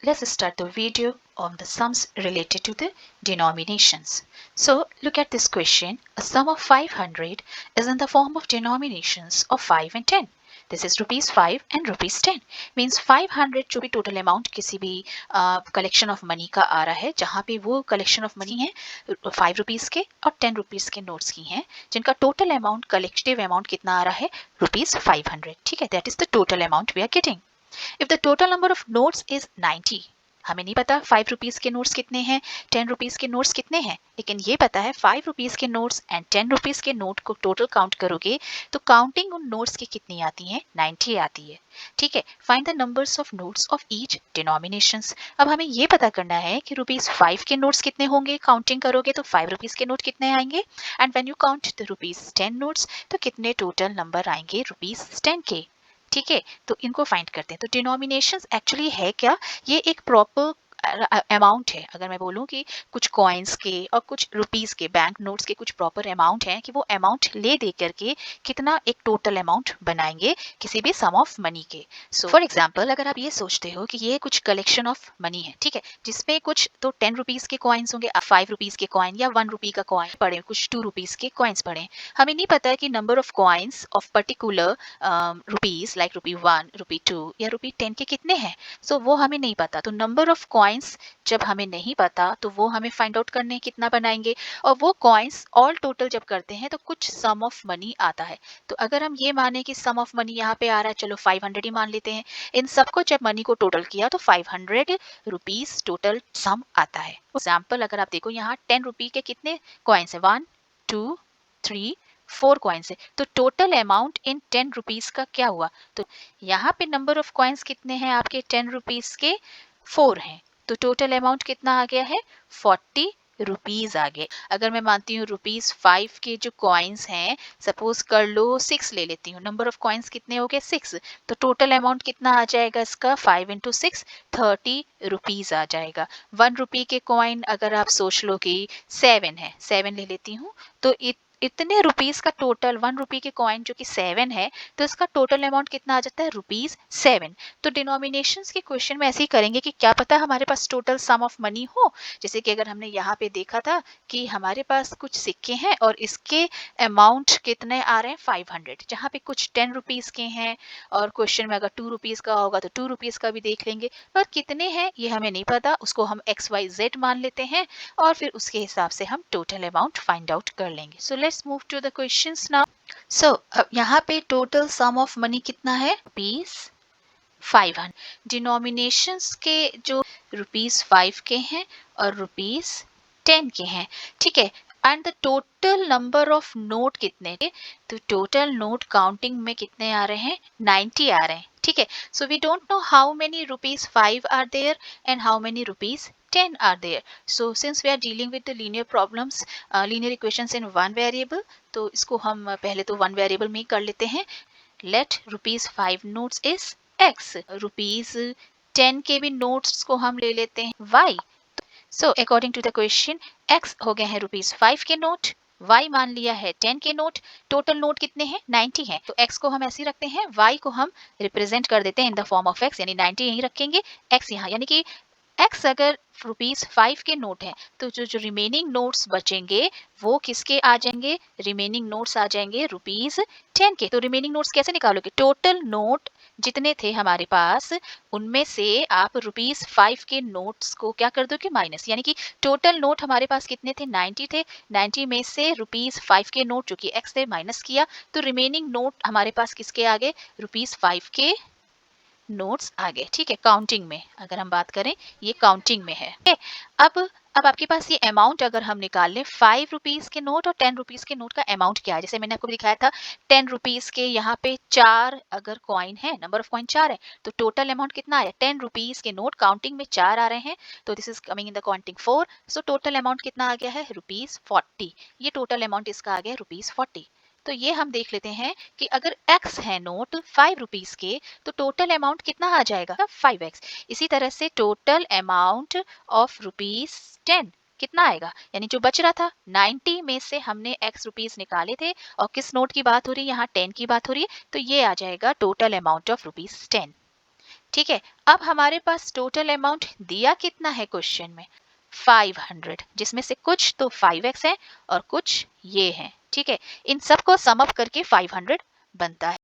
let's start the video on the sums related to the denominations. So look at this question. A sum of 500 is in the form of denominations of 5 and 10. This is rupees 5 and rupees 10. Means 500 जो भी total amount किसी भी collection of money का आ रहा है, जहाँ पे वो collection of money है 5 rupees के और 10 rupees के notes की हैं, जिनका total amount collective amount कितना आ रहा है rupees 500. ठीक है, that is the total amount we are getting. If the total number of notes is 90, हमें नहीं पता 5 रुपीज के नोट्स कितने हैं, 10 रुपीज के नोट्स कितने हैं, लेकिन ये पता है 5 रुपीज के नोट्स एंड 10 रुपीज के नोट को टोटल काउंट करोगे तो काउंटिंग उन नोट्स की कितनी आती है, 90 आती है. ठीक है, find the numbers of notes of each denominations. अब हमें ये पता करना है कि रुपीज 5 के नोट्स कितने होंगे, काउंटिंग करोगे तो 5 रुपीज के नोट कितने आएंगे, and when you count the rupees 10 notes तो कितने टोटल नंबर आएंगे रुपीज 10 के. ठीक है, तो इनको फाइंड करते हैं. तो डिनोमिनेशंस एक्चुअली है क्या, ये एक प्रॉपर अमाउंट है. अगर मैं बोलूं कि कुछ कॉइन्स के और कुछ रुपीस के बैंक नोट्स के कुछ प्रॉपर अमाउंट हैं कि वो अमाउंट ले दे करके कितना एक टोटल अमाउंट बनाएंगे किसी भी सम ऑफ मनी के. सो फॉर एग्जांपल अगर आप ये सोचते हो कि ये कुछ कलेक्शन ऑफ मनी है, ठीक है, जिसमें कुछ तो 10 रुपीस के कॉइन्स होंगे, 5 रुपीस के कॉइन या 1 रुपी का कॉइन पड़े, कुछ 2 रुपीस के कॉइन्स पड़े. हमें नहीं पता है कि number of coins of particular rupees like rupee 1, rupee 2 या रुपी 10 के कितने हैं. सो वो हमें नहीं पता. तो नंबर ऑफ कॉइन्स जब हमें नहीं पता तो वो हमें फाइंड आउट करने कितना बनाएंगे, और वो कॉइन्स ऑल टोटल जब करते हैं तो कुछ सम ऑफ मनी आता है. तो अगर हम ये माने कि सम ऑफ मनी यहाँ पे आ रहा है, चलो 500 ही मान लेते हैं. इन सबको जब मनी को टोटल किया तो 500 रुपीज टोटल सम आता है. एग्जाम्पल अगर आप देखो यहाँ 10 रुपी के कितने कॉइन्स है, 1 2 3 4 कॉइन्स है. तो टोटल अमाउंट इन 10 रुपीज का क्या हुआ, तो यहाँ पे नंबर ऑफ कॉइन्स कितने हैं आपके 10 रुपीज के, 4 हैं. तो टोटल अमाउंट कितना आ गया है, 40 रुपीज आ गए. अगर मैं मानती हूँ रुपीज 5 के जो कॉइन्स हैं, सपोज कर लो 6 ले लेती हूँ, नंबर ऑफ कॉइन्स कितने हो गए 6, तो टोटल अमाउंट कितना आ जाएगा इसका 5 इंटू 6, 30 रुपीज आ जाएगा. 1 रुपी के कॉइन अगर आप सोच लो कि 7 है, 7 ले लेती हूँ, तो इतने रुपीस का टोटल 1 रुपी के कॉइन जो कि 7 है, तो इसका टोटल अमाउंट कितना आ जाता है रुपीज 7. तो डिनोमिनेशंस के क्वेश्चन में ऐसे ही करेंगे कि क्या पता हमारे पास टोटल सम ऑफ मनी हो. जैसे कि अगर हमने यहाँ पे देखा था कि हमारे पास कुछ सिक्के हैं और इसके अमाउंट कितने आ रहे हैं 500, जहाँ पे कुछ 10 रुपीज के हैं, और क्वेश्चन में अगर 2 रुपीज का होगा तो 2 रुपीज का भी देख लेंगे, पर कितने हैं ये हमें नहीं पता, उसको हम XYZ मान लेते हैं और फिर उसके हिसाब से हम टोटल अमाउंट फाइंड आउट कर लेंगे. So let's move to the questions now. So यहाँ पे टोटल सम ऑफ मनी कितना है, रुपीज 500. डिनोमिनेशंस के जो रुपीज 5 के हैं और रुपीज 10 के हैं. ठीक है, and the total number of note कितने थे, तो टोटल नोट काउंटिंग में कितने आ रहे हैं, 90 आ रहे हैं. ठीक है, so we don't know how many rupees 5 are there and how many rupees 10 are there. So since we are dealing with the linear problems, linear equations in one variable, तो इसको हम पहले तो one variable में ही कर लेते हैं. Let rupees 5 notes is x, rupees 10 के भी notes को हम ले लेते हैं y. So according to the question, x हो गए हैं रुपीज 5 के नोट, y मान लिया है 10 के नोट, टोटल नोट कितने हैं 90 हैं. तो x को हम ऐसे ही रखते हैं, y को हम रिप्रेजेंट कर देते हैं in the form of x, यानी 90 यहीं रखेंगे, x यहाँ, यानी कि x अगर रुपीज 5 के नोट है तो जो रिमेनिंग नोट्स बचेंगे वो किसके आ जाएंगे, रिमेनिंग नोट्स आ जाएंगे रुपीज 10 के. तो रिमेनिंग नोट्स कैसे निकालोगे, टोटल नोट जितने थे हमारे पास उनमें से आप रुपीज 5 के नोट्स को क्या कर दोगे, माइनस, यानी कि टोटल नोट हमारे पास कितने थे, 90 थे, 90 में से रुपीज 5 के नोट जो कि x थे माइनस किया, तो रिमेनिंग नोट हमारे पास किसके आ गए, रुपीज 5 के नोट्स आ गए. ठीक है, काउंटिंग में अगर हम बात करें ये काउंटिंग में है. अब आपके पास ये अमाउंट अगर हम निकाल लें 5 रुपीज के नोट और 10 रुपीज के नोट का अमाउंट क्या है, जैसे मैंने आपको दिखाया था 10 रुपीज के यहाँ पे 4 अगर कॉइन है, नंबर ऑफ कॉइन 4 है, तो टोटल अमाउंट कितना आया, 10 रुपीज के नोट काउंटिंग में 4 आ रहे हैं, तो this is coming in the counting 4. So total amount कितना आ गया है, रुपीज 40. ये टोटल अमाउंट इसका आ गया रुपीज 40. तो ये हम देख लेते हैं कि अगर x है नोट 5 रुपीज के तो टोटल अमाउंट कितना आ जाएगा, 5x. इसी तरह से टोटल अमाउंट ऑफ रुपीज 10 कितना आएगा, यानी जो बच रहा था 90 में से हमने x रुपीज निकाले थे, और किस नोट की बात हो रही है, यहाँ 10 की बात हो रही है, तो ये आ जाएगा टोटल अमाउंट ऑफ रुपीज 10. ठीक है, अब हमारे पास टोटल अमाउंट दिया कितना है क्वेश्चन में, 500, जिसमें से कुछ तो 5x है और कुछ ये है। ठीक है, इन सबको सम अप करके 500 बनता है।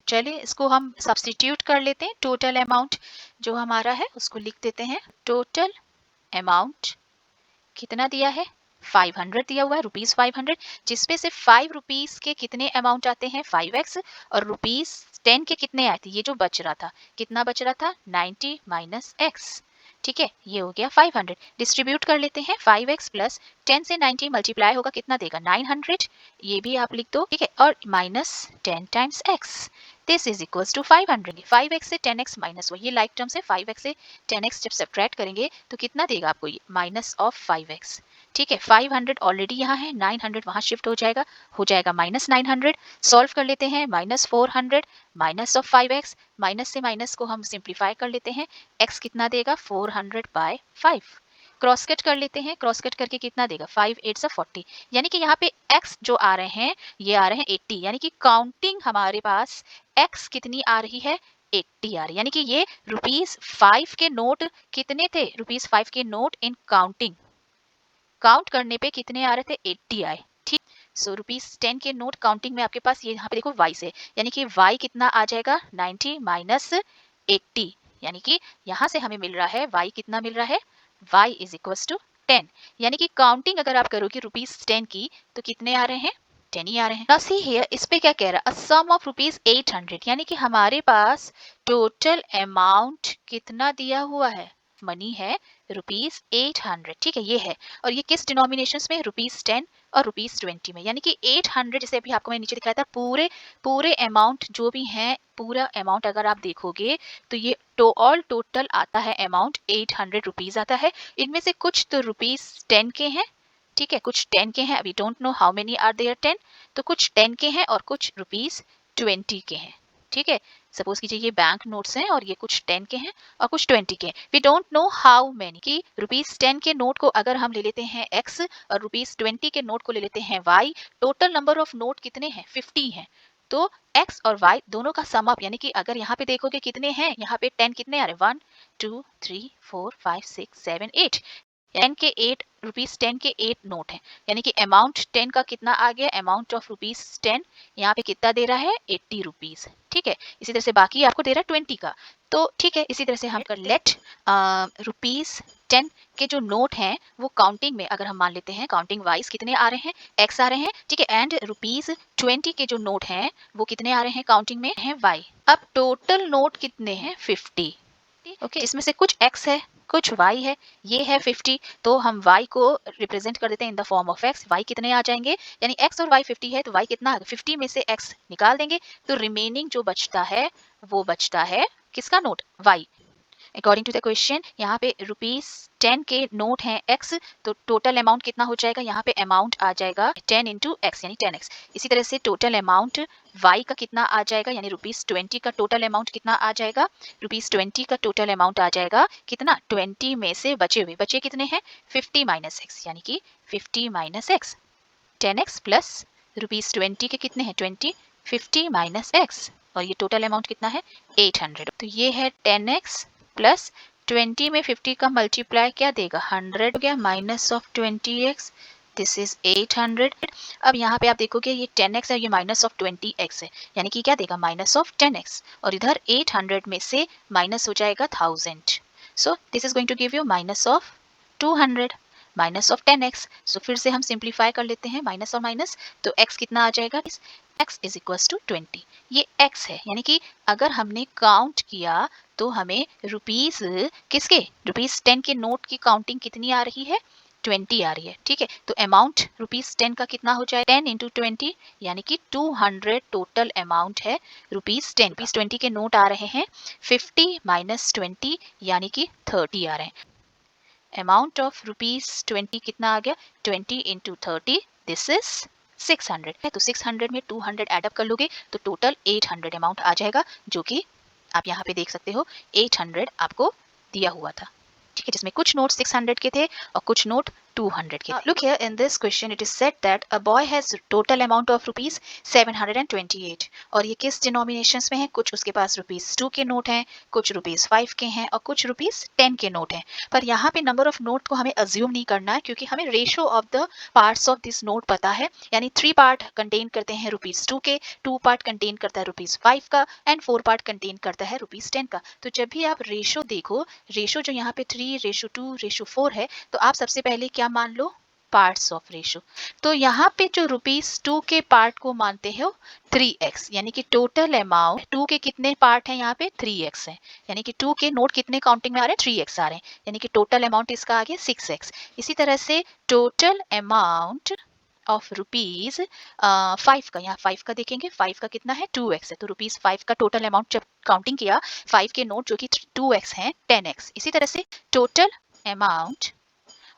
चलिए इसको हम सब्स्टिट्यूट कर लेते हैं। टोटल अमाउंट जो हमारा है उसको लिख देते हैं। टोटल अमाउंट कितना दिया है, 500 दिया हुआ है, रुपीज 500, जिसपे से 5 रुपीज के कितने अमाउंट आते हैं, 5x, और रुपीज 10 के कितने आए थे, ये जो बच रहा था, कितना बच रहा था, 90 माइनस x। ठीक है, ये हो गया 500। डिस्ट्रीब्यूट कर लेते हैं, 5x प्लस 10 से 90 मल्टीप्लाई होगा, कितना देगा, 900, ये भी आप लिख दो। ठीक है, और minus 10 times x, this is equals to 500। 5x से 10x माइनस हुआ, ये लाइक टर्म्स है, 5x से 10x जब सब्ट्रैक्ट करेंगे तो कितना देगा आपको, ये माइनस ऑफ 5x। ठीक है, 500 ऑलरेडी यहाँ है, 900 वहां शिफ्ट हो जाएगा माइनस 900। सॉल्व कर लेते हैं, minus 400 minus of 5x, minus से माइनस को हम सिंप्लीफाई कर लेते हैं, x कितना देगा, 400 बाय 5। क्रॉस कट कर लेते हैं, क्रॉस कट करके कितना देगा, 5 8 40, यानी कि यहाँ पे x जो आ रहे हैं ये आ रहे हैं 80, यानी कि काउंटिंग हमारे पास x कितनी आ रही है, 80 आ रही है। यानी कि ये ₹5 के नोट कितने थे, ₹5 के नोट इन काउंटिंग, काउंट करने पे कितने आ रहे थे, 80 आए। ठीक, सो ₹10 के नोट काउंटिंग में आपके पास ये यहाँ पे देखो y से, यानी कि y कितना आ जाएगा, 90 माइनस 80, यानी कि यहाँ से हमें मिल रहा है y कितना मिल रहा है, y इज इक्वल टू 10। यानी कि काउंटिंग अगर आप करोगे ₹10 की तो कितने आ रहे हैं, 10 ही आ रहे हैं। Now see here, इस पे क्या कह रहा है, अ सम ऑफ ₹800, यानी कि हमारे पास टोटल अमाउंट कितना दिया हुआ है, मनी है ₹800। ठीक है, ये है, और ये किस डिनोमिनेशंस में, ₹10 और ₹20 में, यानी कि 800, जैसे अभी आपको मैंने नीचे दिखाया था, पूरे पूरे अमाउंट जो भी हैं, पूरा अमाउंट अगर आप देखोगे तो ये ऑल टोटल आता है अमाउंट ₹800 आता है। इनमें से कुछ तो ₹10 के हैं, ठीक है, कुछ 10 के हैं, अभी don't know how many are there 10, तो कुछ 10 के हैं और कुछ ₹20 के हैं। ठीक है, सपोज कीजिए ये बैंक नोट्स हैं और ये कुछ 10 के हैं और कुछ 20 के हैं। We don't know how many, कि ₹10 के नोट को अगर हम ले लेते हैं x और ₹20 के नोट को ले लेते हैं y, total number of note कितने हैं, 50 हैं। तो x और y दोनों का सम अप, यानी कि अगर यहाँ पे देखोगे कितने हैं, यहाँ पे 10 कितने आ रहे हैं, 1 2 3 4 5 6 7 8, 10 के 8, ₹10 के 8 नोट हैं, यानी कि अमाउंट 10 का कितना आ गया, अमाउंट ऑफ ₹10 यहाँ पे कितना दे रहा है, ₹80। ठीक है, इसी तरह से बाकी आपको दे रहा है 20 का। तो ठीक है, इसी तरह से हम कर लेट ₹10 के जो नोट हैं वो काउंटिंग में अगर हम मान लेते हैं, काउंटिंग वाइज कितने आ रहे हैं, x आ रहे हैं। ठीक है, एंड ₹20 के जो नोट हैं वो कितने आ रहे हैं, काउंटिंग में है y। अब टोटल नोट कितने हैं, 50। ओके, इसमें से कुछ x है कुछ y है, ये है 50, तो हम y को रिप्रेजेंट कर देते हैं in the form of x। y कितने आ जाएंगे, यानी x और y 50 है तो y कितना, 50 में से x निकाल देंगे तो रिमेनिंग जो बचता है वो बचता है किसका note, y। According to the question यहाँ पे ₹10 के नोट हैं x, तो टोटल अमाउंट कितना हो जाएगा, यहाँ पे अमाउंट आ जाएगा 10 इंटू x, यानी 10x। इसी तरह से टोटल अमाउंट y का कितना आ जाएगा, यानी ₹20 का टोटल अमाउंट कितना आ जाएगा, ₹20 का टोटल अमाउंट आ जाएगा कितना, 20 में से बचे कितने हैं, 50 माइनस x, यानी कि 50 माइनस x, 10x प्लस ₹20 के कितने हैं, 20, 50 माइनस x, और ये टोटल अमाउंट कितना है, 800। तो ये है 10x प्लस 20 में 50 का मल्टीप्लाई क्या देगा, 100 हो गया, minus of 20x, this is 800। अब यहाँ पे आप देखोगे ये 10x है, ये माइनस ऑफ 20x है, यानी कि क्या देगा, माइनस ऑफ 10x, और इधर 800 में से माइनस हो जाएगा 1000, so this is going to give you minus of 200 minus of 10x। So फिर से हम सिंप्लीफाई कर लेते हैं, माइनस और माइनस, तो x कितना आ जाएगा, x इज इक्वल टू 20, ये x है, यानी कि अगर हमने काउंट किया तो हमें रुपीस किसके, ₹10 के नोट की काउंटिंग कितनी आ रही है, 20 आ रही है। ठीक है, तो अमाउंट ₹10 का कितना हो जाए, 10 इंटू 20, यानी कि 200 टोटल अमाउंट है ₹10। ₹20 के नोट आ रहे हैं, 50 माइनस 20 यानी कि 30 आ रहे हैं। अमाउंट ऑफ ₹20 कितना आ गया, 20 इंटू 30, दिस इज 600 है, तो 600 में 200 एडअप कर लोगे तो टोटल 800 अमाउंट आ जाएगा, जो कि आप यहाँ पे देख सकते हो 800 आपको दिया हुआ था। ठीक है, जिसमें कुछ नोट 600 के थे और कुछ note 200 K. Look here in this question, it is said that a boy has total amount of rupees 728 और ये किस डिनोमिनेशंस में है, कुछ उसके पास रुपीज 2 के नोट हैं, कुछ रुपीज 5 के हैं और कुछ रुपीज 10 के नोट हैं। पर यहाँ पे नंबर ऑफ नोट को हमें अज्यूम नहीं करना है क्योंकि हमें ratio of the parts of this note पता है, यानी 3 पार्ट कंटेन करते हैं रुपीज 2 के, 2 पार्ट कंटेन करता है रुपीज 5 का एंड 4 पार्ट कंटेन करता है रुपीज 10 का। तो जब भी आप रेशो देखो, रेशो जो यहाँ पे 3:2:4 है, तो आप सबसे पहले क्या मान लो, पार्ट्स ऑफ रेशो। तो यहाँ पे जो रुपीज 2 के पार्ट को मानते हो 3x, यानी कि टोटल अमाउंट 2 के कितने पार्ट हैं, यहाँ पे 3x है, यानी कि 2 के नोट कितने काउंटिंग में आ रहे हैं, 3x आ रहे हैं, यानी कि टोटल अमाउंट इसका आ गया 6x। इसी तरह से टोटल अमाउंट ऑफ रुपीज 5 का, यहाँ 5 का देखेंगे, 5 का कितना है, 2x है, तो रुपीज 5 का टोटल अमाउंट जब काउंटिंग किया 5 के नोट जो कि 2x हैं 10x। इसी तरह से टोटल अमाउंट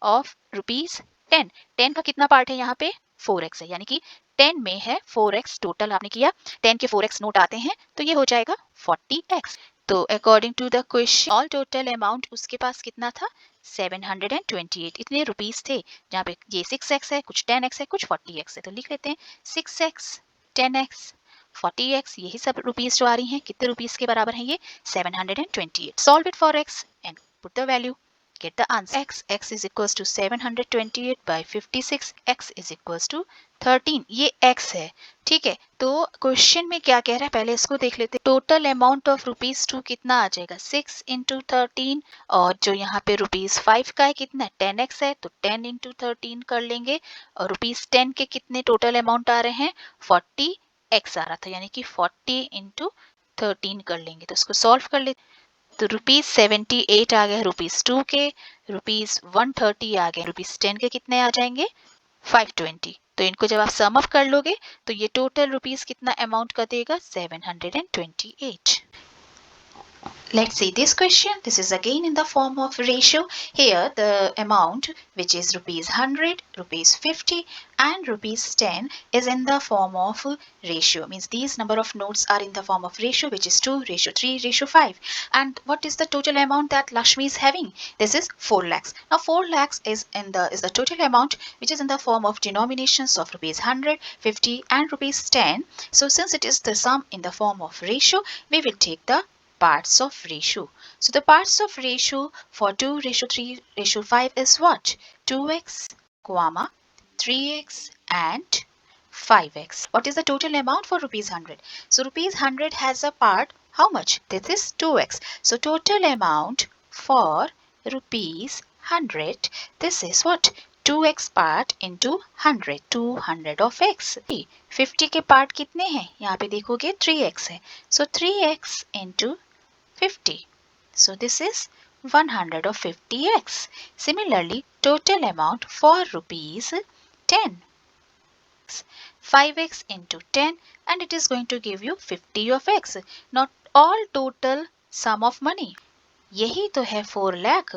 ऑफ रुपीज 10 का कितना पार्ट है, यहाँ पे 4x है, यानी कि 10 में है 4x, टोटल आपने किया 10 के 4x नोट आते हैं तो ये हो जाएगा 40x। तो according to the question all total amount उसके पास कितना था, 728, इतने रुपीज थे, जहाँ पे ये 6x है, कुछ 10x है, कुछ 40x है, तो लिख लेते हैं 6x 10x 40x, यही सब रुपीज जो आ रही हैं, कितने रुपीज के बराबर है ये, 728। Solve it for x and put the value, get the answer. x is equals to 728 by 56, x is equals to 13, ये x है, ठीक है। तो क्वेश्चन में क्या कह रहा है, पहले इसको देख लेते हैं। टोटल अमाउंट ऑफ रुपीज 2 कितना आ जाएगा, 6 इंटू 13, और जो यहाँ पे रुपीज 5 का है कितना, 10x है, तो 10 इंटू 13 कर लेंगे, और रुपीज 10 के कितने टोटल अमाउंट आ रहे हैं, 40x आ रहा था, यानी कि 40 इंटू 13 कर लेंगे, तो इसको सॉल्व कर लेते। तो रुपीज 78 आ गए रुपीज 2 के, रुपीज 130 आ गए, रुपीज 10 के कितने आ जाएंगे, 520। तो इनको जब आप सम अप कर लोगे तो ये टोटल रुपीज कितना अमाउंट का देगा, 728। Let's see this question. This is again in the form of ratio. Here the amount, which is rupees 100, rupees 50 and rupees 10, is in the form of ratio. Means these number of notes are in the form of ratio, which is 2:3:5. And what is the total amount that Lakshmi is having? This is 4 lakhs. Now 4 lakhs is the total amount which is in the form of denominations of rupees 100, 50 and rupees 10. So since it is the sum in the form of ratio, we will take the parts of ratio. So the parts of ratio for 2:3:5 is what? 2x, 3x and 5x. What is the total amount for rupees 100? So rupees 100 has a part, how much? This is 2x. So total amount for rupees 100, this is what? 2x part into 100, 200 of x. 50 के part कितने हैं, यहाँ पे देखोगे 3x है, so 3x into 50. So this is 100 of 50x. Similarly, total amount for rupees 10. 5x into 10 and it is going to give you 50 of x. Not all total sum of money. यही तो है 4 lakh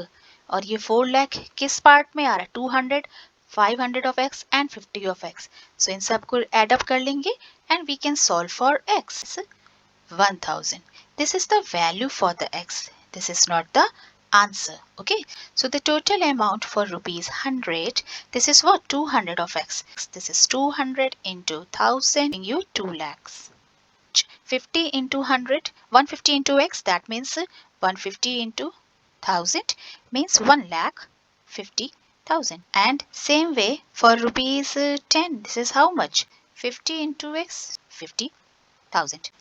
और ये 4 lakh किस part में आ रहा है, 200, 500 of x and 50 of x. So इन सब को add up कर लेंगे and we can solve for x. 1000. This is the value for the x. This is not the answer. Okay. So the total amount for rupees 100. This is what, 200 of x. This is 200 into 1000, giving you 2 lakhs. 50 into 100, 150 into x. That means 150 into 1000 means 1,50,000. And same way for rupees 10. This is how much? 50 into x, 50,000.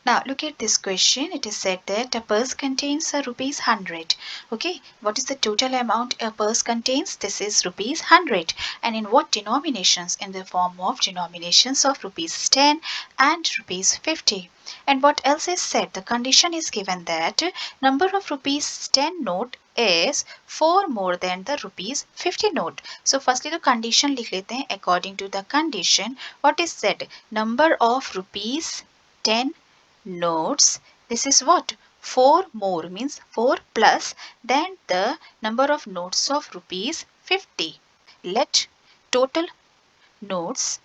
Now look at this question. It is said that a purse contains a rupees 100. Okay, what is the total amount a purse contains? This is rupees 100. And in what denominations? In the form of denominations of rupees 10 and rupees 50. And what else is said? The condition is given that number of rupees 10 note is 4 more than the rupees 50 note. So firstly the condition लिख लेते हैं. According to the condition, what is said? Number of rupees 10 notes, this is what, 4 more means 4 plus than the number of notes of rupees 50. Let total notes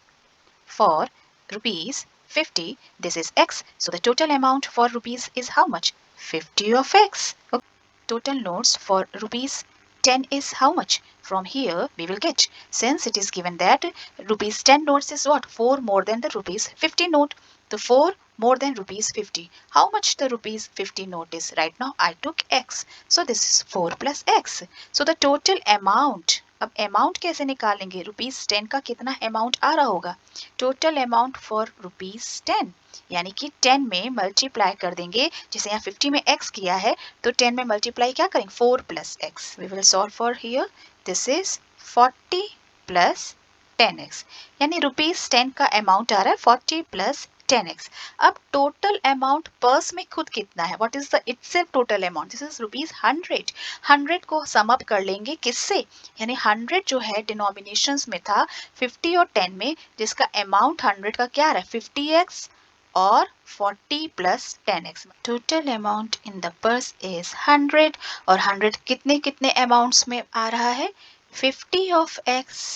for rupees 50, this is x, so the total amount for rupees is how much, 50 of x. Okay. Total notes for rupees 10 is how much? From here we will get, since it is given that rupees 10 notes is what? 4 more than the rupees 50 note. The 4 more than rupees 50. How much the rupees 50 note is? Right now I took x. So this is 4 plus x. So the total amount, अब amount कैसे निकालेंगे? Rupees 10 का कितना amount आ रहा होगा? Total amount for rupees 10, यानी कि 10 में मल्टीप्लाई कर देंगे. जैसे यहाँ 50 में x किया है तो 10 में मल्टीप्लाई क्या करेंगे? 4 plus x. We will solve for here. This is 40 plus 10x, यानी रुपीज 10 का अमाउंट आ रहा है 40 प्लस 10x. अब टोटल अमाउंट पर्स में खुद कितना है? What is the itself total amount? This is rupees 100. 100 को सम अप कर लेंगे किससे? यानी 100 जो है डिनोमिनेशंस में था 50 और 10 में, जिसका अमाउंट 100 का क्या आ रहा है? 50x और 40 plus 10x. Total amount in the purse is 100 और 100 कितने कितने अमाउंट्स में आ रहा है? 50 of x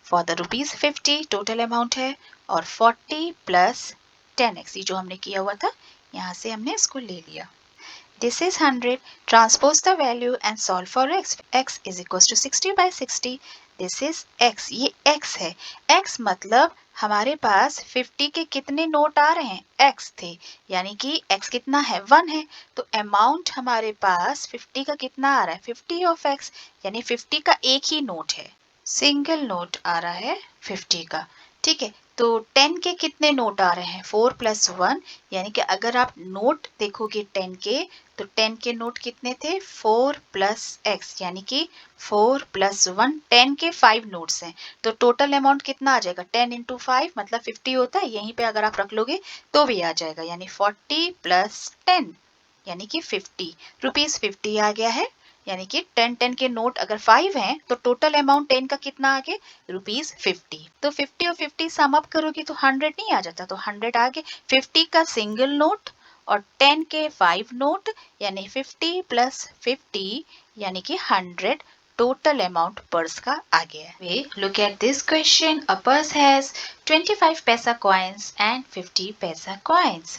for the rupees 50 total amount है, और 40 प्लस 10x, ये जो हमने किया हुआ था यहाँ से हमने इसको ले लिया. This is 100. Transpose the value and solve for x. x is equals to 60 by 60. This is x. ये x है. x मतलब हमारे पास 50 के कितने नोट आ रहे हैं? x थे, यानी कि x कितना है? 1 है. तो अमाउंट हमारे पास 50 का कितना आ रहा है? 50 ऑफ x, यानी 50 का एक ही नोट है, सिंगल नोट आ रहा है 50 का. ठीक है, तो 10 के कितने नोट आ रहे हैं? 4 प्लस 1, यानी कि अगर आप नोट देखोगे 10 के, तो 10 के नोट कितने थे? 4 प्लस x, यानी कि 4 प्लस 1. 10 के 5 नोट्स हैं, तो टोटल अमाउंट कितना आ जाएगा? 10 इंटू 5 मतलब 50 होता है. यहीं पे अगर आप रख लोगे तो भी आ जाएगा, यानी 40 प्लस 10, यानी कि 50 रुपीज 50 आ गया है. यानी कि 10 के नोट अगर 5 हैं तो टोटल अमाउंट 10 का कितना आ गया? रुपीज 50. तो 50 और 50 सम अप करोगे तो 100 नहीं आ जाता, तो 100 आ गए. 50 का सिंगल नोट और 10 के 5 नोट, यानी 50 प्लस 50 यानी कि 100 total amount पर्स का आ गया है. We look at this question. A purse has 25 paisa coins and 50 paisa coins,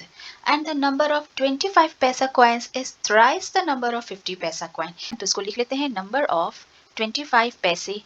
and the number of 25 paisa coins is thrice the number of 50 paisa coin. तो इसको लिख लेते हैं. Number of 25 पैसे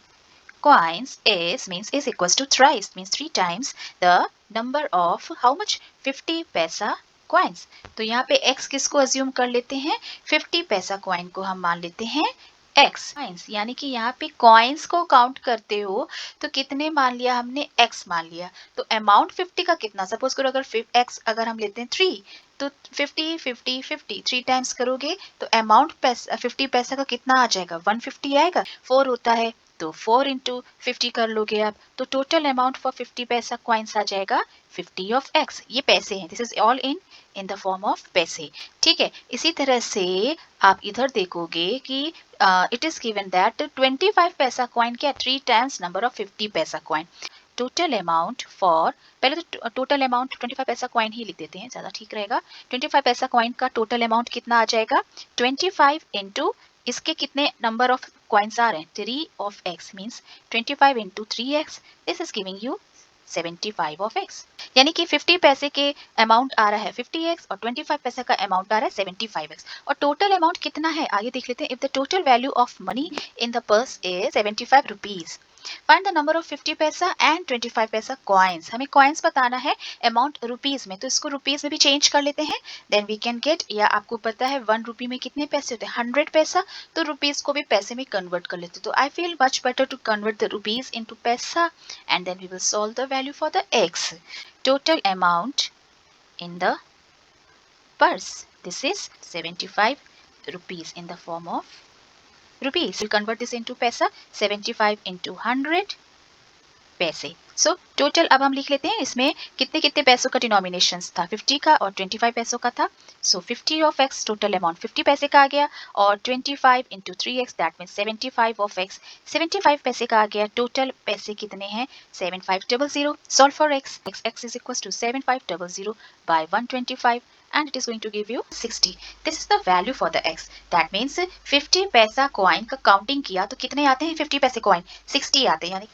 coins is equals to thrice, means 3 times the number of how much? 50 पैसा coins. तो यहाँ पे x किसको assume कर लेते हैं? 50 पैसा coin को हम मान लेते हैं x coins, यानी कि यहाँ पे coins को काउंट करते हो तो कितने मान लिया हमने? x मान लिया. तो अमाउंट 50 का कितना? सपोज करो अगर x अगर हम लेते हैं 3, तो 50 50 50 3 टाइम्स करोगे तो अमाउंट 50 पैसा का कितना आ जाएगा? 150 आएगा. 4 होता है तो 4 इंटू 50 कर लोगे आप, तो टोटल अमाउंट फॉर 50 पैसा कॉइन्स आ जाएगा 50 ऑफ x. ये पैसे हैं. This is all in the form of पैसे. ठीक है, इसी तरह से आप इधर देखोगे कि इट इज गिवन दैट 25 पैसा कॉइन क्या? 3 टाइम्स नंबर ऑफ 50 पैसा कॉइन. टोटल अमाउंट फॉर, पहले तो टोटल अमाउंट 25 पैसा कॉइन ही लिख देते हैं, ज़्यादा ठीक रहेगा. 25 पैसा कॉइन का टोटल अमाउंट कितना आ जाएगा? 25 इंटू इसके कितने नंबर ऑफ कॉइन्स आ रहे हैं? 3 of x, means 25 into 3x. This is giving you 75 of x, यानी कि 50 पैसे के अमाउंट आ रहा है 50x और 25 पैसे का अमाउंट आ रहा है 75x. और टोटल अमाउंट कितना है आगे देख लेते हैं. If the total value of money in the purse is 75 rupees, find the number of 50 paisa and 25 पैसा कॉइन्स. हमें कॉइन्स बताना है, अमाउंट रुपीज में, तो इसको रुपीज में भी चेंज कर लेते हैं. देन वी कैन गेट, या आपको पता है 1 रुपी में कितने पैसे होते हैं? 100 पैसा. तो रुपीज को भी पैसे में कन्वर्ट कर लेते. तो I feel much better to convert the rupees into paisa, and then we will solve the value for the x. Total amount in the purse, this is 75 rupees in the form of rupees. We'll convert this into paisa. 75 into 100 पैसे. So total अब हम लिख लेते हैं इसमें कितने कितने पैसों का डिनोमिनेशंस था. 50 का और 25 पैसों का था. सो 50 ऑफ x टोटल अमाउंट 50 पैसे का आ गया, और 25 into 3x that means 75 of x 75 पैसे का आ गया. टोटल पैसे कितने हैं? 7500. Solve for x. x is equal to 7500 by 125 and it is going to give you 60. This is the value for the x. That means 50 पैसा coin का counting किया तो कितने आते हैं 50 पैसे कॉइन? 60 आते हैं, यानी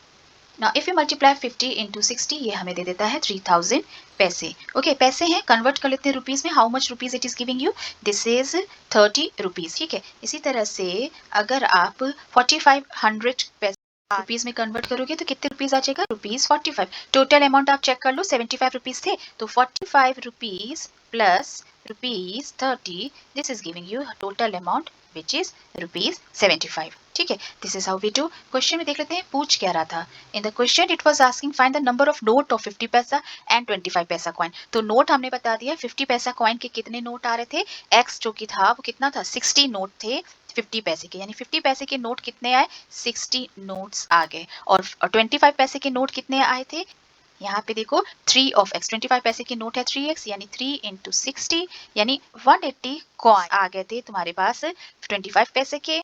Now if you multiply 50 into 60, ये हमें दे देता है 3000 पैसे. ओके, पैसे हैं, कन्वर्ट कर लेते हैं रुपीज में. How much rupees it is giving you? This is 30 rupees. ठीक है, इसी तरह से अगर आप 4500 पैसे रुपीज में कन्वर्ट करोगे तो कितने रुपीज आ जाएगा? रुपीज 45. टोटल अमाउंट आप चेक कर लो, 75 रुपीज थे, तो 45 rupees plus rupees 30, this is giving you total amount which is rupees 75. ठीक है, this is how we do. Question में देख लेते हैं पूछ क्या रहा था. In the question it was asking find the number of note of 50 paisa and 25 पैसा कॉइन. तो नोट हमने बता दिया, 50 पैसा कॉइन के कितने नोट आ रहे थे. एक्स जो कि था वो कितना था? 60 नोट थे 50 पैसे के, यानी 50 पैसे के नोट कितने आए? 60 नोट्स आ गए. और 25 पैसे के नोट कितने आए थे? यहाँ पे देखो 3 ऑफ एक्स, 25 पैसे की नोट है 3x, यानी 3 इंटू 60, यानी 180 कॉइन आ गए थे तुम्हारे पास 25 पैसे के.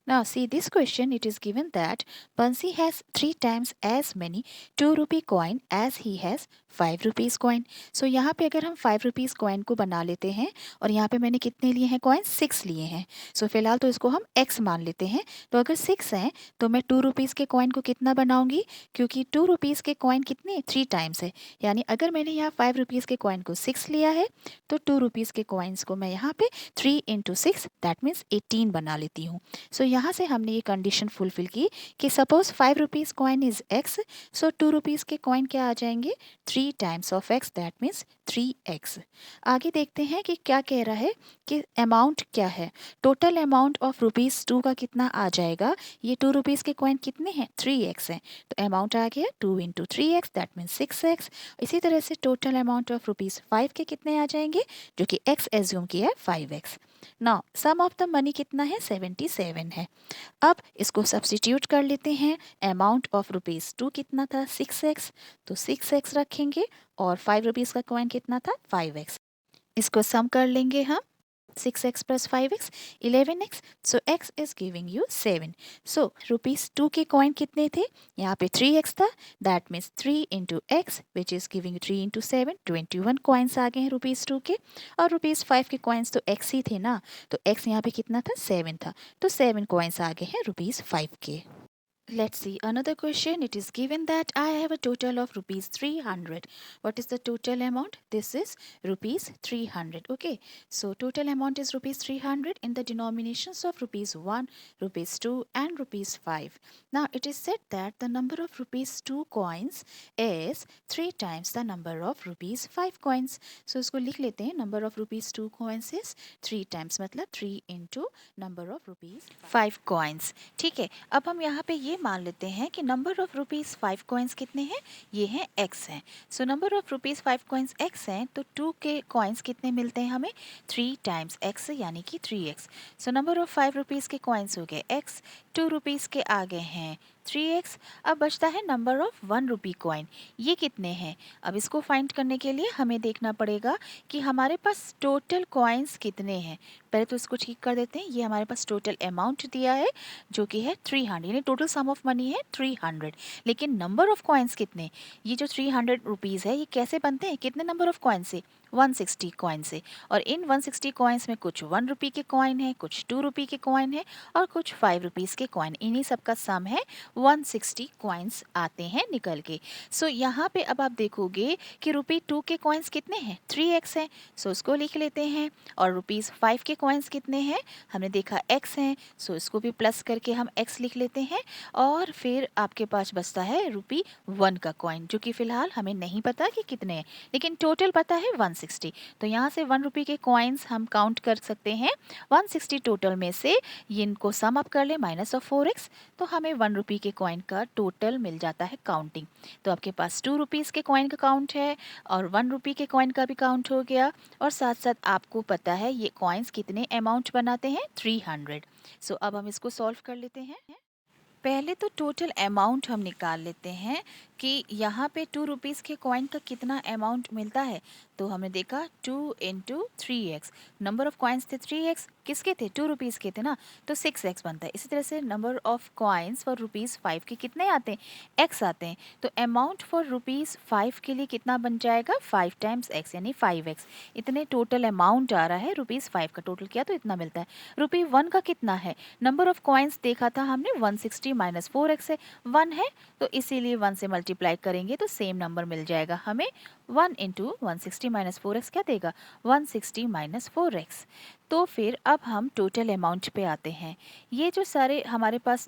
Now see this question, it is given that Bansi has 3 times as many 2 rupee coin as he has 5 rupees coin. So यहाँ पे अगर हम 5 rupees coin को बना लेते हैं, और यहाँ पे मैंने कितने लिए हैं कॉइन? 6 लिए हैं. So फिलहाल तो इसको हम x मान लेते हैं. तो अगर 6 हैं तो मैं 2 रुपीज़ के कॉइन को कितना बनाऊंगी? क्योंकि 2 रुपीज़ के कॉइन कितने? 3 टाइम्स है. यानी अगर मैंने यहाँ 5 रुपीज़ के कॉइन को 6 लिया है तो 2 रुपीज़ के कॉइन्स को मैं यहाँ पे 3 इंटू 6 दैट मीन्स 18 बना लेती हूँ. सो यहाँ से हमने ये कंडीशन फुलफिल की कि suppose 5 rupees coin is x, so 2 rupees के कॉइन क्या आ जाएंगे? 3 times of x that means 3x. आगे देखते हैं कि क्या कह रहा है कि अमाउंट क्या है. टोटल अमाउंट ऑफ ₹2 का कितना आ जाएगा? ये 2 रुपीज़ के कॉइन कितने हैं? 3x हैं, तो अमाउंट आ गया 2 into 3x that means 6x. इसी तरह से टोटल अमाउंट ऑफ ₹5 के कितने आ जाएंगे? जो कि x एज्यूम किया है 5x. Now sum of the money कितना है? 77 है. अब इसको सब्स्टिट्यूट कर लेते हैं. अमाउंट ऑफ ₹2 कितना था? 6x, तो 6x रखेंगे, और 5 रुपीज़ का कॉइन कितना था? 5x. इसको सम कर लेंगे हम. 6x plus 5x 11x. So x is giving you 7. So ₹2 के कॉइन कितने थे? यहाँ पे 3x था, that means 3 into x which is giving you 3 into 7, 21 coins आ गए हैं ₹2 के. और ₹5 के कॉइन्स तो x ही थे ना, तो x यहाँ पे कितना था? 7 था, तो 7 कॉइन्स आ गए हैं ₹5 के. Let's see another question. It is given that I have a total of ₹300. What is the total amount? This is ₹300. Okay, so total amount is ₹300 in the denominations of ₹1, ₹2 and ₹5. Now it is said that the number of ₹2 coins is 3 times the number of ₹5 coins. So इसको लिख लेते हैं. Number of ₹2 coins is 3 times, मतलब 3 into number of ₹5 coins. ठीक है, अब हम यहाँ पे ये मान लेते हैं कि नंबर ऑफ ₹5 कॉइन्स कितने हैं? ये हैं x हैं. So number of ₹5 coins x हैं, तो 2 के कॉइन्स कितने मिलते हैं हमें? 3 टाइम्स x, यानी कि 3x. So number of 5 rupees के कॉइन्स हो गए x, 2 रुपीज़ के आ गए हैं 3x. अब बचता है नंबर ऑफ 1 रुपी कॉइन. ये कितने हैं? अब इसको फाइंड करने के लिए हमें देखना पड़ेगा कि हमारे पास टोटल कॉइन्स कितने हैं. पहले तो इसको ठीक कर देते हैं. ये हमारे पास टोटल अमाउंट दिया है जो कि है 300, यानी टोटल सम ऑफ मनी है 300. लेकिन नंबर ऑफ कॉइन्स कितने? ये जो 300 रुपीज़ है ये कैसे बनते हैं? कितने नंबर ऑफ कॉइन से? 160 कॉइन से. और इन 160 कॉइन्स में कुछ 1 रुपी के कॉइन है, कुछ 2 रुपी के कॉइन है, और कुछ 5 रुपीज़ के कॉइन. इन्हीं सब का सम है 160 कॉइन्स आते हैं निकल के. सो यहाँ पे अब आप देखोगे कि ₹2 के कॉइन्स कितने हैं? 3x हैं, सो इसको लिख लेते हैं. और ₹5 के कॉइन्स कितने हैं? हमने देखा x हैं, सो इसको भी प्लस करके हम x लिख लेते हैं. और फिर आपके पास बचता है ₹1 का कॉइन, जो कि फ़िलहाल हमें नहीं पता कि कितने हैं, लेकिन टोटल पता है 160. तो यहाँ से 1 रुपी के कॉइन्स हम काउंट कर सकते हैं. 160 टोटल में से इनको सम अप कर ले माइनस ऑफ 4x, तो हमें 1 रुपी के कॉइन का टोटल मिल जाता है काउंटिंग. तो आपके पास 2 रुपीज़ के कॉइन का काउंट है, और 1 रुपी के कॉइन का भी काउंट हो गया, और साथ साथ आपको पता है ये कॉइन्स कितने अमाउंट बनाते हैं? 300. सो अब हम इसको सॉल्व कर लेते हैं. पहले तो टोटल अमाउंट हम निकाल लेते हैं. कि यहाँ पे 2 रुपीज़ के कॉइन का कितना अमाउंट मिलता है। तो हमने देखा 2 into 3x, number of coins थे 3x, किसके थे 2 रुपीज़ के थे ना, तो 6x बनता है। इसी तरह से number of coins for rupees 5 के कितने आते हैं, x आते हैं। तो अमाउंट फॉर रुपीज़ 5 के लिए कितना बन जाएगा, 5 टाइम्स x यानी 5x। इतने टोटल अमाउंट आ रहा है, रुपीज़ 5 का टोटल किया तो इतना मिलता है। रुपी 1 का कितना है, नंबर ऑफ कॉइन्स देखा था हमने 160 माइनस 4x है, 1 है तो इसीलिए 1 से मल्टीप्लाई करेंगे तो सेम नंबर मिल जाएगा हमें। 1 इंटू 160 माइनस 4x क्या देगा, 160 माइनस 4x। तो फिर अब हम टोटल अमाउंट पे आते हैं। ये जो सारे हमारे पास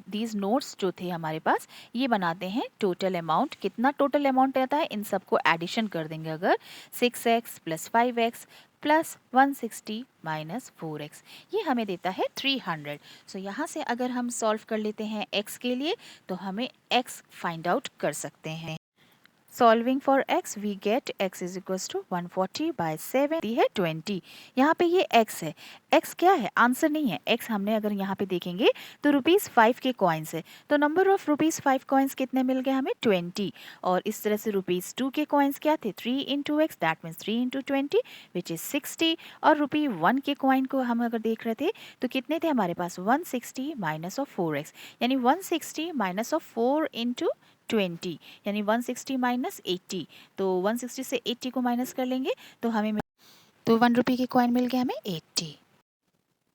दीज नोट्स जो थे हमारे पास, ये बनाते हैं टोटल अमाउंट। कितना टोटल अमाउंट रहता है, इन सबको एडिशन कर देंगे अगर, 6x plus 5x plus 160 minus 4x, ये हमें देता है 300। सो यहाँ से अगर हम सॉल्व कर लेते हैं x के लिए तो हमें x फाइंड आउट कर सकते हैं। Solving for x we get x is equals to 140 by 7 है 20। यहाँ पे ये x है, x क्या है, आंसर नहीं है। x हमने अगर यहाँ पे देखेंगे तो ₹5 के कॉइन्स है, तो नंबर ऑफ ₹5 कॉइन्स कितने मिल गए हमें, 20। और इस तरह से ₹2 के कॉइन्स क्या थे, 3 into x, that means 3 into 20 which is 60। और ₹1 के कॉइन को हम अगर देख रहे थे तो कितने थे हमारे पास, 160 माइनस ऑफ 4x, यानी 160 माइनस ऑफ 4 इंटू 20 यानी 160 माइनस 80। तो 160 से 80 को माइनस कर लेंगे तो हमें तो 1 रुपये की कॉइन मिल गया हमें 80।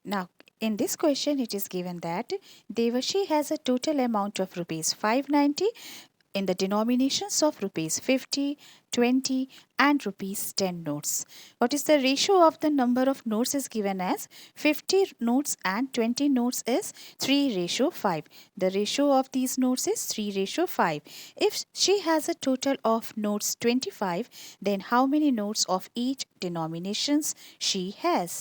Now, in this question, it is given that Devashi has a total amount of rupees 590 in the denominations of rupees 50, 20 and rupees 10 notes. What is the ratio of the number of notes is given as 50 notes and 20 notes is 3:5. The ratio of these notes is 3:5. If she has a total of notes 25, then how many notes of each denominations she has?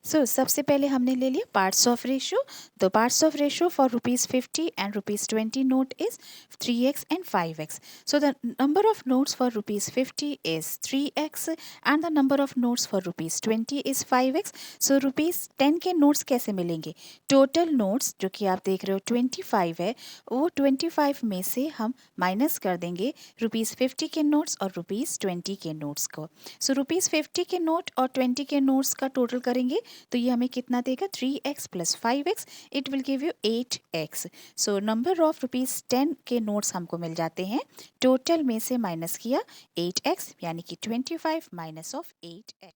सो सबसे पहले हमने ले लिया parts of ratio. तो parts of ratio for ₹50 and ₹20 note is 3x and 5x. So the number of notes for ₹50 is 3x and the number of notes for ₹20 is 5x. So ₹10 के notes कैसे मिलेंगे, total notes जो कि आप देख रहे हो 25 है, वो 25 में से हम माइनस कर देंगे ₹50 के नोट्स और ₹20 के नोट्स को। सो ₹50 के नोट और 20 के नोट्स का टोटल करेंगे तो ये हमें कितना देगा, 3x plus 5x, it will give you 8x। So number of ₹10 के नोट्स हमको मिल जाते हैं, टोटल में से माइनस किया 8x यानी कि 25 माइनस ऑफ 8x।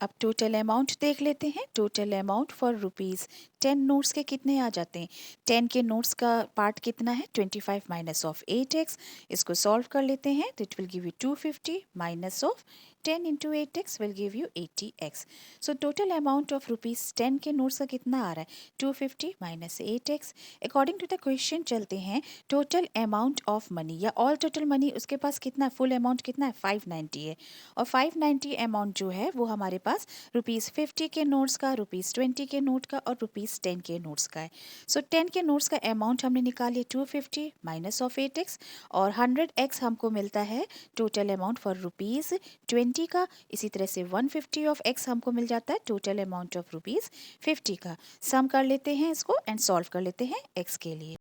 अब टोटल अमाउंट देख लेते हैं। टोटल अमाउंट फॉर ₹10 नोट्स के कितने आ जाते हैं, 10 के नोट्स का पार्ट कितना है, 25 माइनस ऑफ 8x। इसको सॉल्व कर लेते हैं तो it will give you 250 minus of 10 into 8x will give you 80x. So total amount of ₹10 के नोट्स का कितना आ रहा है, 250 minus 8x। According to the question चलते हैं, टोटल अमाउंट ऑफ मनी या ऑल टोटल मनी उसके पास कितना, फुल अमाउंट कितना है, 590 है। और 590 अमाउंट जो है वो हमारे पास ₹50 के नोट्स का, ₹20 के नोट का और ₹10 के नोट्स का है। सो 10 के नोट्स का अमाउंट हमने निकाल लिया 250 माइनस ऑफ 8x और 100x हमको मिलता है टोटल अमाउंट फॉर ₹20 का। इसी तरह से 150 ऑफ x हमको मिल जाता है टोटल अमाउंट ऑफ ₹50 का। सम कर लेते हैं इसको एंड सॉल्व कर लेते हैं x के लिए।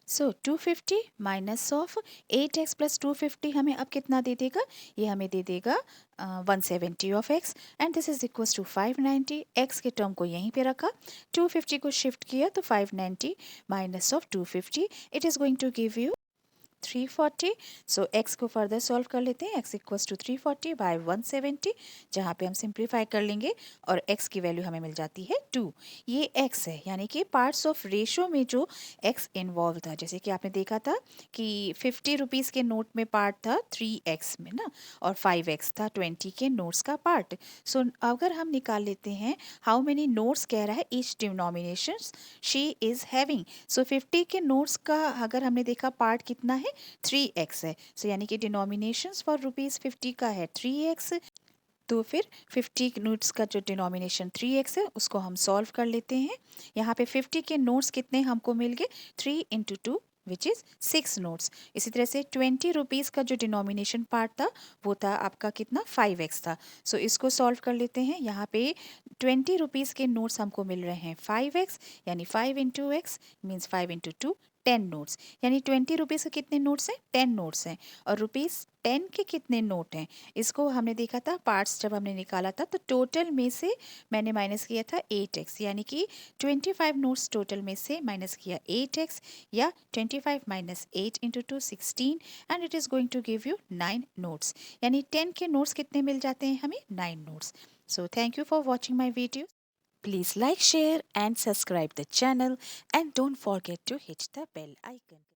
सो 250 माइनस ऑफ 8x प्लस 250 हमें अब कितना दे देगा, ये हमें दे देगा 170 of x and this is equals to 590। x के टर्म को यहीं पे रखा, 250 को शिफ्ट किया तो 590 minus of 250 it is going to give you 340। So x को फर्दर सॉल्व कर लेते हैं, x इक्वल्स टू 340 बाय 170, जहाँ पे हम सिंप्लीफाई कर लेंगे और x की वैल्यू हमें मिल जाती है 2। ये x है, यानी कि पार्ट्स ऑफ रेशो में जो x इन्वॉल्व था, जैसे कि आपने देखा था कि 50 रुपीज़ के नोट में पार्ट था 3x में ना, और 5x था 20 के नोट्स का पार्ट। सो अगर हम निकाल लेते हैं हाउ मेनी नोट्स कह रहा है each denomination she is having. So 50 के नोट्स का अगर हमने देखा पार्ट कितना है, 3x है। सो यानी कि डिनोमिनेशंस फॉर ₹50 का है 3x। तो फिर 50 नोट्स का जो डिनोमिनेशन 3x है उसको हम सॉल्व कर लेते हैं। यहाँ पे 50 के नोट्स कितने हमको मिल गए, 3 इंटू 2 विच इज़ 6 नोट्स। इसी तरह से 20 रुपीज़ का जो डिनोमिनेशन पार्ट था वो था आपका कितना, 5x था। सो इसको सॉल्व कर लेते हैं। यहाँ पे 20 रुपीज़ के नोट्स हमको मिल रहे हैं 5x, यानी 5 into x means 5 into 2 10 notes, यानी 20 रुपीज़ के कितने नोट्स हैं? 10 नोट्स हैं। और रुपीज़ 10 के कितने नोट हैं? इसको हमने देखा था पार्ट्स जब हमने निकाला था, तो टोटल में से मैंने माइनस किया था 8x, यानी कि 25 नोट्स टोटल में से माइनस किया 8x, या 25 minus 8 into 2 16, and it is going to give you 9 notes, यानी 10 के नोट्स कितने मिल जाते हैं हमें? 9 notes. So thank you for watching my video. Please like, share and subscribe the channel, and don't forget to hit the bell icon.